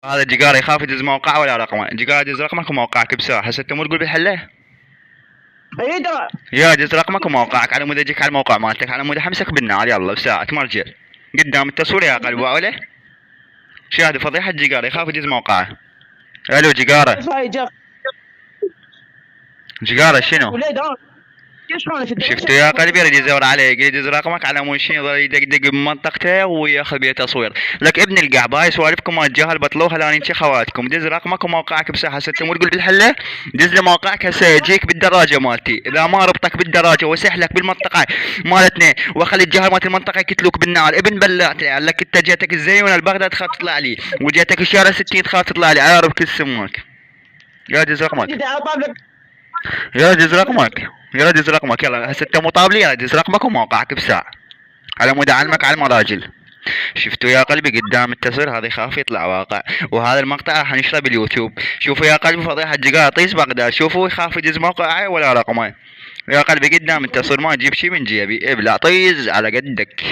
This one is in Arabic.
هذا جيجار يخاف يدز موقعه ولا رقمه. جيجار يدز رقمك وموقعك بساعة. هسه انت مو تقول بالحله؟ يدرى يا دز رقمك وموقعك على مود اجيك على الموقع مالتك، على مود حمسك بالنار. يلا بساعة مرجع قدام التصوير يا قلب وعله. شاهد فضيحة جيجار يخاف يدز موقعه. الو جيجارة. جيجارة شنو؟ شفتوا يا قلبي يريد يزور عليك، يريد يزور رقمك على مود شنو، يظل يدقدق بمنطقته وياخذ بيه تصوير. لك ابن القعب هاي سوالفكم ما تجاهل بطلوها لان انت خواتكم. دز رقمك وموقعك بساحة. هسه انت مو تقول بالحله؟ دز لي موقعك هسه يجيك بالدراجه مالتي. اذا ما ربطك بالدراجه وسحلك بالمنطقه مالتنا واخلي الجهل مالت المنطقه يقتلوك بالنار. ابن بلعت لك انت جيتك الزيون البغداد تخاف تطلع لي، وجيتك الشارع 60 تخاف تطلع لي. عارف كل سماك. يا دز رقمك. يا دز رقمك. يا دز رقمك. يلا هسه انت مطابلي. يا دز رقمك وموقعك بساعة على مود اعلمك على المراجل. شفتوا يا قلبي قدام التصوير هذا يخاف يطلع واقع. وهذا المقطع راح نشره باليوتيوب. شوفوا يا قلبي فضيحة جقاطيس بغداد. شوفوا يخاف يدز موقعه ولا رقمه. يا قلبي قدام التصوير ما تجيب شي من جيبي. ابلع طيز على قدك.